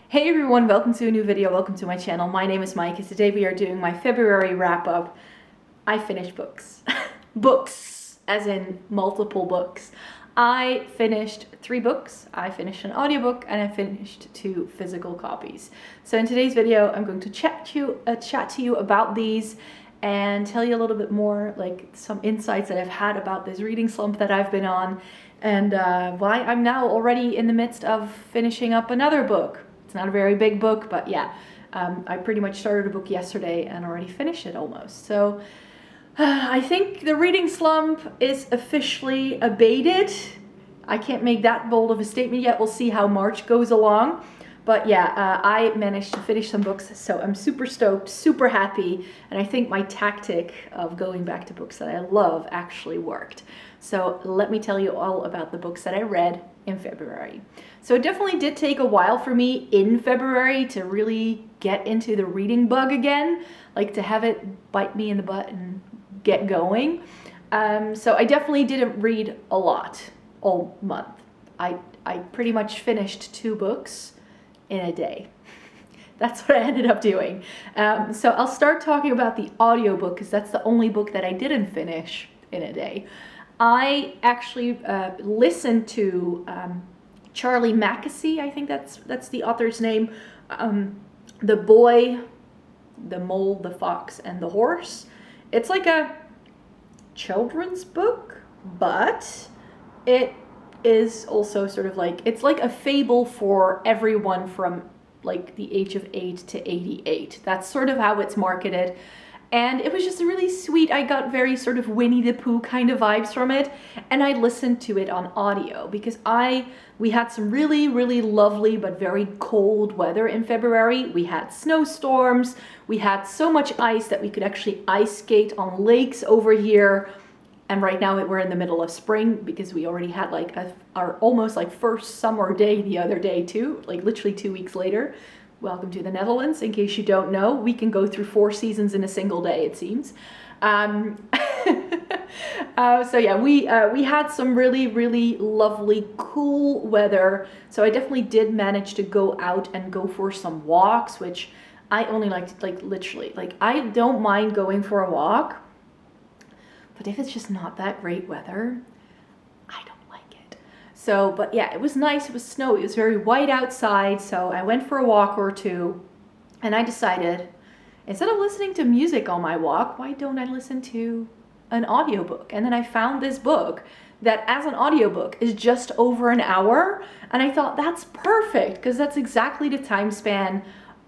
Hey everyone, welcome to a new video, welcome to my channel. My name is Mackesy. Today we are doing my February wrap-up. I finished books. Books, as in multiple books. I finished 3 books, I finished an audiobook, and I finished 2 physical copies. So in today's video, I'm going to chat to you about these and tell you a little bit more, like some insights that I've had about this reading slump that I've been on, and why I'm now already in the midst of finishing up another book. It's not a very big book, but yeah, I pretty much started a book yesterday and already finished it almost. So I think the reading slump is officially abated. I can't make that bold of a statement yet. We'll see how March goes along. But yeah, I managed to finish some books, so I'm super stoked, super happy, and I think my tactic of going back to books that I love actually worked. So let me tell you all about the books that I read in February. So it definitely did take a while for me in February to really get into the reading bug again, like to have it bite me in the butt and get going. So I definitely didn't read a lot all month. I pretty much finished 2 books in a day. That's what I ended up doing. So I'll start talking about the audiobook because that's the only book that I didn't finish in a day. I actually listened to Charlie Mackesy, I think that's the author's name. The Boy, the Mole, the Fox, and the Horse. It's like a children's book, but it is also sort of like, it's like a fable for everyone from like the age of 8 to 88. That's sort of how it's marketed. And it was just really sweet. I got very sort of Winnie the Pooh kind of vibes from it. And I listened to it on audio because we had some really, really lovely but very cold weather in February. We had snowstorms. We had so much ice that we could actually ice skate on lakes over here. And right now we're in the middle of spring because we already had like our almost like first summer day the other day too, like literally 2 weeks later. Welcome to the Netherlands. In case you don't know, we can go through 4 seasons in a single day, it seems. So yeah, we had some really, really lovely, cool weather. So I definitely did manage to go out and go for some walks, which I only like literally, like I don't mind going for a walk, but if it's just not that great weather, I don't like it. So, but yeah, it was nice. It was snowy. It was very white outside. So I went for a walk or 2 and I decided instead of listening to music on my walk, why don't I listen to an audiobook? And then I found this book that as an audiobook is just over an hour. And I thought that's perfect because that's exactly the time span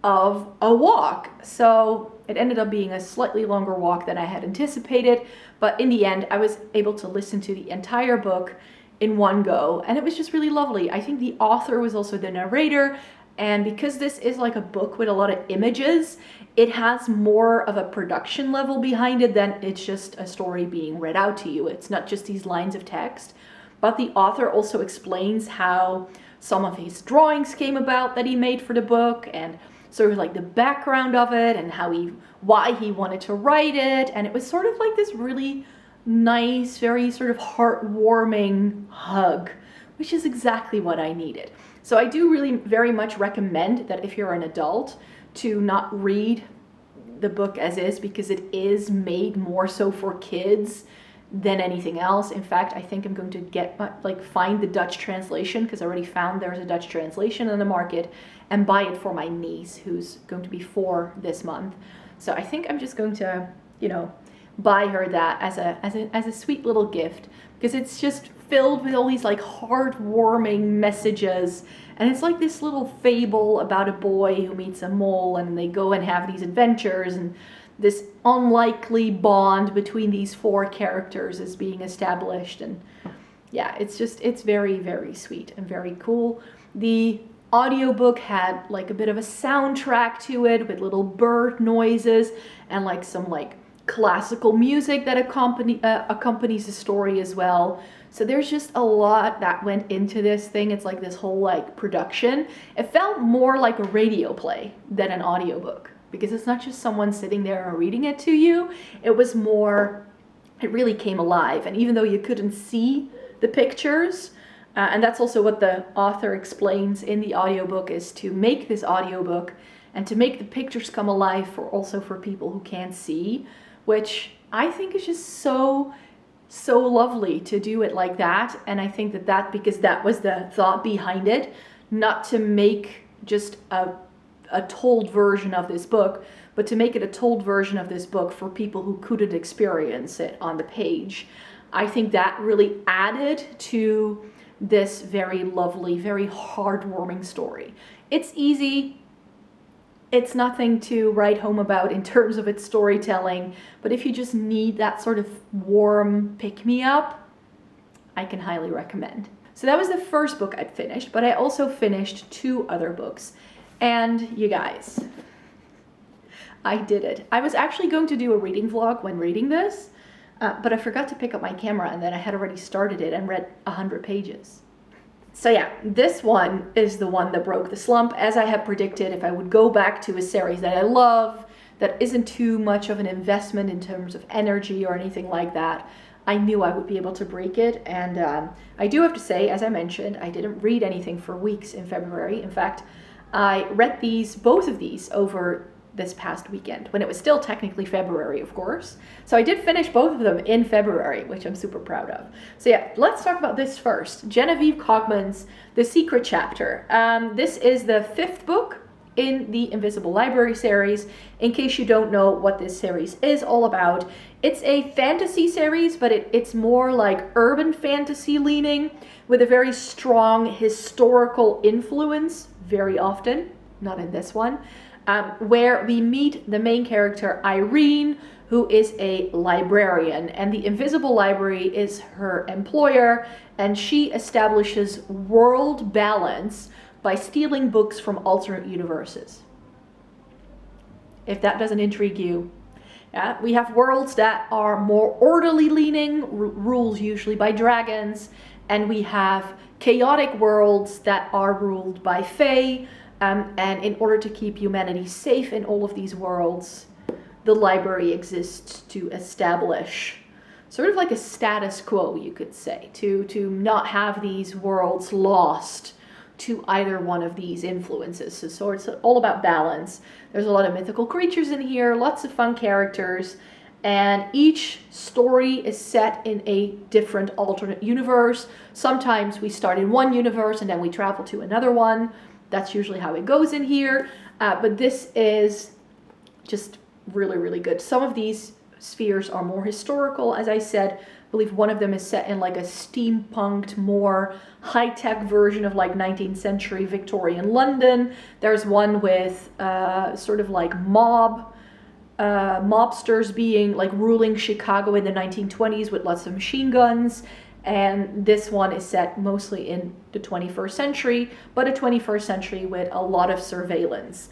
of a walk. So it ended up being a slightly longer walk than I had anticipated. But in the end, I was able to listen to the entire book in one go, and it was just really lovely. I think the author was also the narrator, and because this is like a book with a lot of images, it has more of a production level behind it than it's just a story being read out to you. It's not just these lines of text, but the author also explains how some of his drawings came about that he made for the book, and sort of like the background of it, and why he wanted to write it. And it was sort of like this really nice, very sort of heartwarming hug, which is exactly what I needed. So I do really very much recommend that if you're an adult to not read the book as is, because it is made more so for kids than anything else. In fact, I think I'm going to find the Dutch translation, because I already found there's a Dutch translation in the market, and buy it for my niece who's going to be 4 this month. So I think I'm just going to, buy her that as a sweet little gift, because it's just filled with all these like heartwarming messages, and it's like this little fable about a boy who meets a mole, and they go and have these adventures, and this unlikely bond between these 4 characters is being established. And yeah, it's very, very sweet and very cool. The audiobook had like a bit of a soundtrack to it with little bird noises and like some like classical music that accompanies the story as well. So there's just a lot that went into this thing. It's like this whole like production. It felt more like a radio play than an audiobook, because it's not just someone sitting there and reading it to you. It was more, it really came alive. And even though you couldn't see the pictures, And that's also what the author explains in the audiobook, is to make this audiobook and to make the pictures come alive also for people who can't see, which I think is just so lovely to do it like that. And I think because that was the thought behind it, not to make just a told version of this book, but to make it a told version of this book for people who couldn't experience it on the page. I think that really added to this very lovely, very heartwarming story. It's easy. It's nothing to write home about in terms of its storytelling, but if you just need that sort of warm pick-me-up, I can highly recommend. So that was the first book I'd finished, but I also finished 2 other books. And you guys, I did it. I was actually going to do a reading vlog when reading this, but I forgot to pick up my camera, and then I had already started it and read 100 pages. So yeah, this one is the one that broke the slump. As I had predicted, if I would go back to a series that I love, that isn't too much of an investment in terms of energy or anything like that, I knew I would be able to break it. And I do have to say, as I mentioned, I didn't read anything for weeks in February. In fact, I read both of these over this past weekend, when it was still technically February, of course. So I did finish both of them in February, which I'm super proud of. So yeah, let's talk about this first. Genevieve Cogman's The Secret Chapter. This is the 5th book in the Invisible Library series. In case you don't know what this series is all about, it's a fantasy series, but it's more like urban fantasy leaning, with a very strong historical influence very often, not in this one. Where we meet the main character, Irene, who is a librarian, and the Invisible Library is her employer, and she establishes world balance by stealing books from alternate universes. If that doesn't intrigue you. We have worlds that are more orderly leaning, ruled usually by dragons, and we have chaotic worlds that are ruled by fae. And in order to keep humanity safe in all of these worlds, the library exists to establish sort of like a status quo, you could say, to not have these worlds lost to either one of these influences. So it's all about balance. There's a lot of mythical creatures in here, lots of fun characters, and each story is set in a different alternate universe. Sometimes we start in one universe and then we travel to another one. That's usually how it goes in here, but this is just really, really good. Some of these spheres are more historical, as I said. I believe one of them is set in like a steampunked, more high-tech version of like 19th century Victorian London. There's one with sort of like mobsters being like ruling Chicago in the 1920s with lots of machine guns. And this one is set mostly in the 21st century, but a 21st century with a lot of surveillance.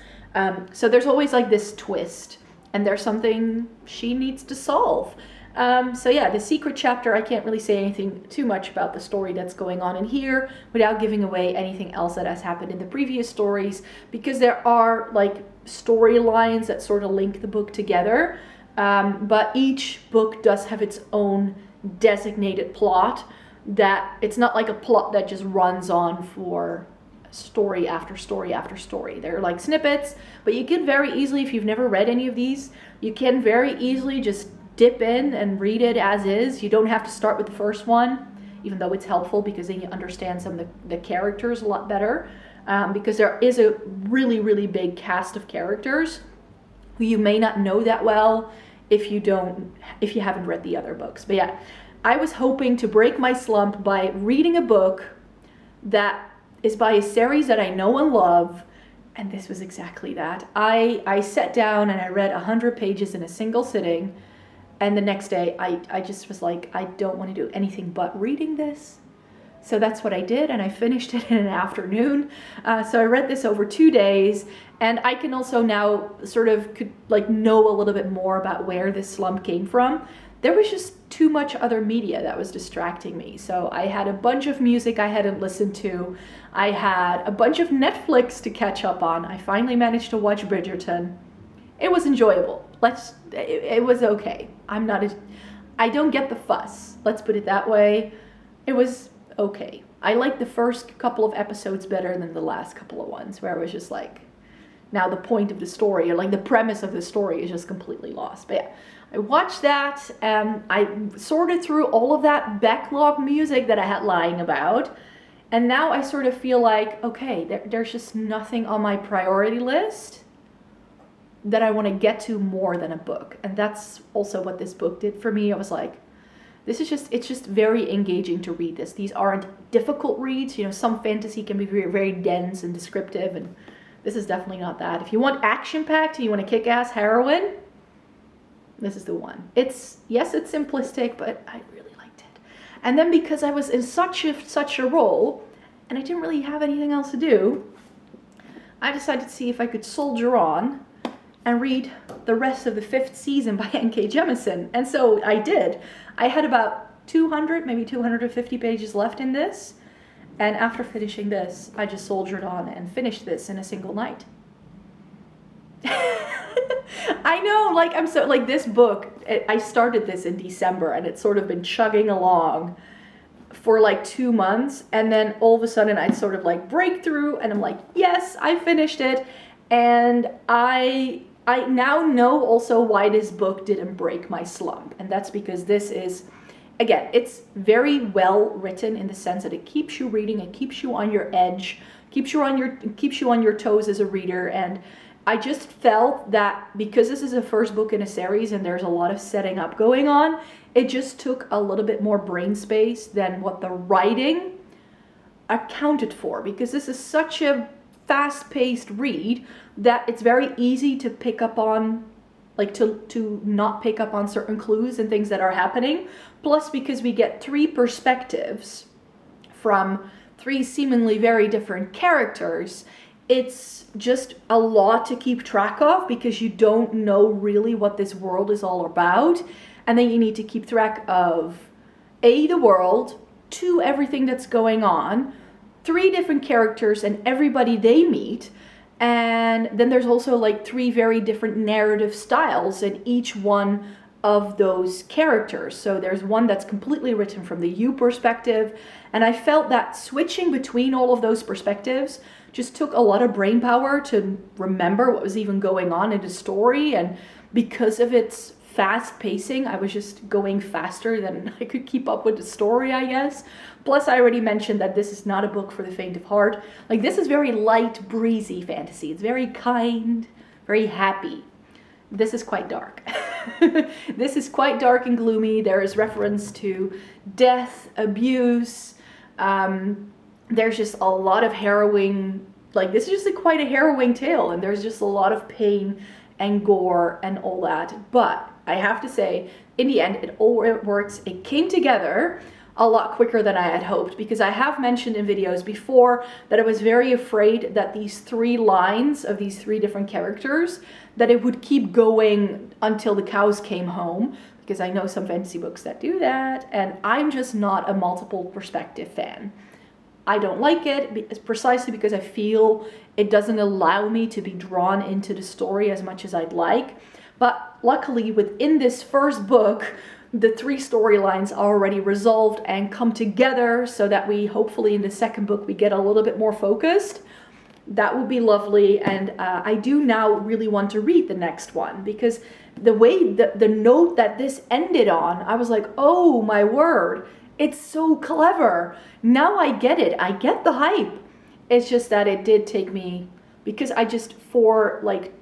So there's always like this twist, and there's something she needs to solve. So yeah, The Secret Chapter, I can't really say anything too much about the story that's going on in here without giving away anything else that has happened in the previous stories, because there are like storylines that sort of link the book together. But each book does have its own designated plot, that it's not like a plot that just runs on for story after story after story. They're like snippets, but you can very easily, if you've never read any of these, you can very easily just dip in and read it as is. You don't have to start with the first one, even though it's helpful because then you understand some of the characters a lot better, because there is a really, really big cast of characters who you may not know that well if you haven't read the other books. But yeah, I was hoping to break my slump by reading a book that is by a series that I know and love, and this was exactly that. I sat down and I read 100 pages in a single sitting, and the next day I just was like, I don't want to do anything but reading this. So that's what I did, and I finished it in an afternoon. So I read this over 2 days, and I can also now sort of know a little bit more about where this slump came from. There was just too much other media that was distracting me. So I had a bunch of music I hadn't listened to. I had a bunch of Netflix to catch up on. I finally managed to watch Bridgerton. It was enjoyable. It was okay. I don't get the fuss. Let's put it that way. It was okay. I like the first couple of episodes better than the last couple of ones, where I was just like, now the point of the story, or like the premise of the story, is just completely lost. But yeah, I watched that, and I sorted through all of that backlog music that I had lying about, and now I sort of feel like, okay, there's just nothing on my priority list that I want to get to more than a book. And that's also what this book did for me. I was like, it's just very engaging to read this. These aren't difficult reads. You know, some fantasy can be very, very dense and descriptive, and this is definitely not that. If you want action-packed and you want a kick-ass heroine, this is the one. Yes, it's simplistic, but I really liked it. And then because I was in such a role, and I didn't really have anything else to do, I decided to see if I could soldier on and read the rest of the 5th season by N.K. Jemisin. And so I did. I had about 200, maybe 250 pages left in this. And after finishing this, I just soldiered on and finished this in a single night. I know, like, I'm so, like, this book, I started this in December, and it's sort of been chugging along for like 2 months. And then all of a sudden I sort of like break through, and I'm like, yes, I finished it. And I now know also why this book didn't break my slump. And that's because this is, again, it's very well written in the sense that it keeps you reading, it keeps you on your edge, keeps you on your toes as a reader. And I just felt that because this is the first book in a series and there's a lot of setting up going on, it just took a little bit more brain space than what the writing accounted for, because this is such a fast-paced read that it's very easy to pick up on, like to not pick up on certain clues and things that are happening. Plus, because we get 3 perspectives from 3 seemingly very different characters, it's just a lot to keep track of, because you don't know really what this world is all about. And then you need to keep track of A, the world, 2, everything that's going on, 3 different characters and everybody they meet. And then there's also like 3 very different narrative styles in each one of those characters. So there's one that's completely written from the you perspective. And I felt that switching between all of those perspectives just took a lot of brain power to remember what was even going on in the story. And because of its fast pacing, I was just going faster than I could keep up with the story, I guess. Plus, I already mentioned that this is not a book for the faint of heart. Like, this is very light, breezy fantasy. It's very kind, very happy. This is quite dark. This is quite dark and gloomy. There is reference to death, abuse. There's just a lot of harrowing, like, this is just quite a harrowing tale, and there's just a lot of pain and gore and all that. But I have to say, in the end, it all works. It came together a lot quicker than I had hoped, because I have mentioned in videos before that I was very afraid that these 3 lines of these 3 different characters, that it would keep going until the cows came home, because I know some fantasy books that do that, and I'm just not a multiple perspective fan. I don't like it precisely because I feel it doesn't allow me to be drawn into the story as much as I'd like. But luckily, within this first book, the 3 storylines are already resolved and come together, so that we hopefully in the second book we get a little bit more focused. That would be lovely. And I do now really want to read the next one, because the way the note that this ended on, I was like, oh my word, it's so clever. Now I get it. I get the hype. It's just that it did take me, because I just, for like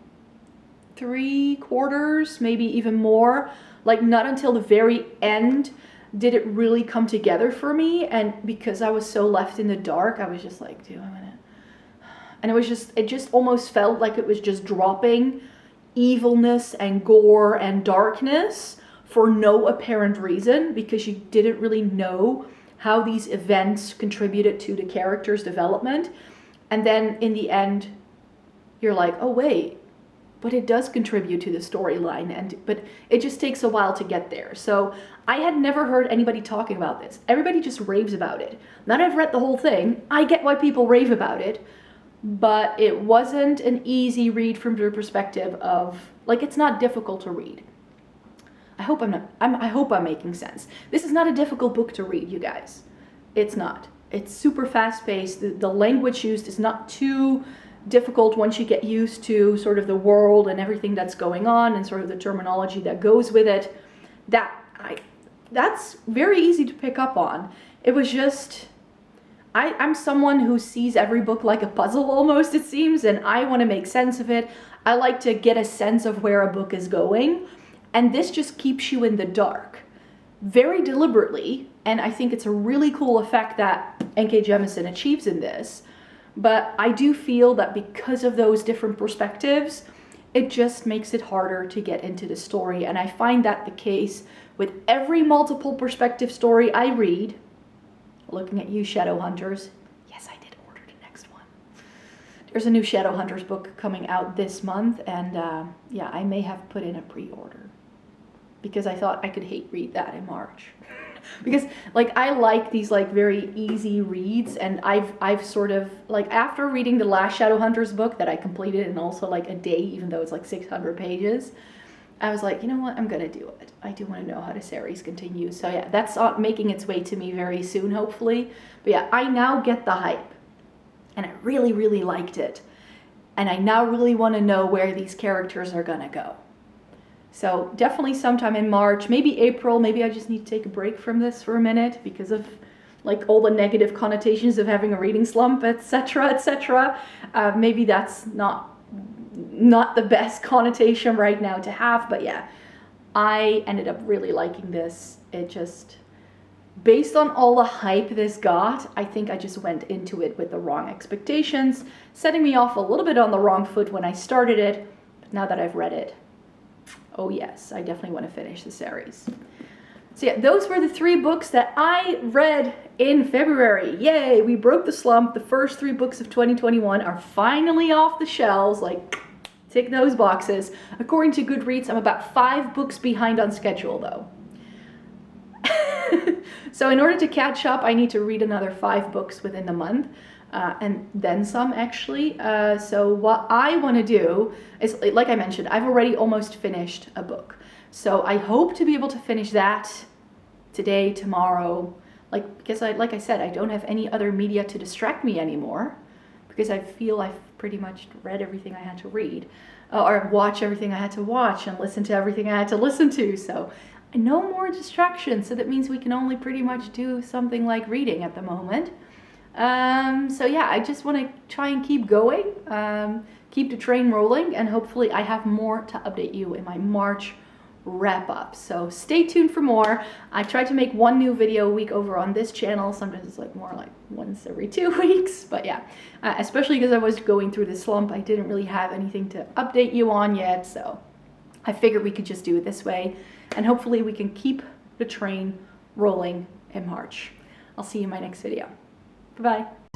3/4, maybe even more, like not until the very end did it really come together for me. And because I was so left in the dark, I was just like, do I want to? And it just almost felt like it was just dropping evilness and gore and darkness for no apparent reason, because you didn't really know how these events contributed to the character's development. And then in the end, you're like, oh wait, but it does contribute to the storyline, but it just takes a while to get there. So I had never heard anybody talking about this. Everybody just raves about it. Now that I've read the whole thing, I get why people rave about it, but it wasn't an easy read from the perspective of, like, it's not difficult to read. I hope I'm making sense. This is not a difficult book to read, you guys. It's not. It's super fast paced. The language used is not too difficult once you get used to sort of the world and everything that's going on and sort of the terminology that goes with it. That's very easy to pick up on. It was just, I'm someone who sees every book like a puzzle almost, it seems, and I want to make sense of it. I like to get a sense of where a book is going, and this just keeps you in the dark very deliberately, and I think it's a really cool effect that N.K. Jemisin achieves in this. But I do feel that because of those different perspectives, it just makes it harder to get into the story, and I find that the case with every multiple perspective story I read. Looking at you, Shadowhunters. Yes, I did order the next one. There's a new Shadowhunters book coming out this month, and yeah, I may have put in a pre-order because I thought I could hate read that in March. Because like I like these like very easy reads, and I've sort of like, after reading the last Shadowhunters book that I completed in also like a day, even though it's like 600 pages, I was like, you know what, I'm gonna do it. I do want to know how the series continues. So yeah, that's making its way to me very soon, hopefully. But yeah, I now get the hype, and I really, really liked it. And I now really want to know where these characters are gonna go. So definitely sometime in March, maybe April. Maybe I just need to take a break from this for a minute because of like all the negative connotations of having a reading slump, etc., etc. Maybe that's not the best connotation right now to have, but yeah, I ended up really liking this. It just, based on all the hype this got, I think I just went into it with the wrong expectations, setting me off a little bit on the wrong foot when I started it. But now that I've read it, oh yes, I definitely want to finish the series. So yeah, those were the 3 books that I read in February. Yay, we broke the slump. The first 3 books of 2021 are finally off the shelves, like tick those boxes. According to Goodreads, I'm about 5 books behind on schedule though. So in order to catch up, I need to read another 5 books within the month. And then some actually. So what I want to do is, like I mentioned, I've already almost finished a book. So I hope to be able to finish that today, tomorrow, because like I said, I don't have any other media to distract me anymore, because I feel I've pretty much read everything I had to read, or watch everything I had to watch, and listen to everything I had to listen to. So no more distractions. So that means we can only pretty much do something like reading at the moment. So yeah, I just want to try and keep going, keep the train rolling, and hopefully I have more to update you in my March wrap up. So stay tuned for more. I try to make 1 new video a week over on this channel. Sometimes it's like more like once every 2 weeks, but yeah, especially because I was going through the slump, I didn't really have anything to update you on yet. So I figured we could just do it this way, and hopefully we can keep the train rolling in March. I'll see you in my next video. Bye-bye.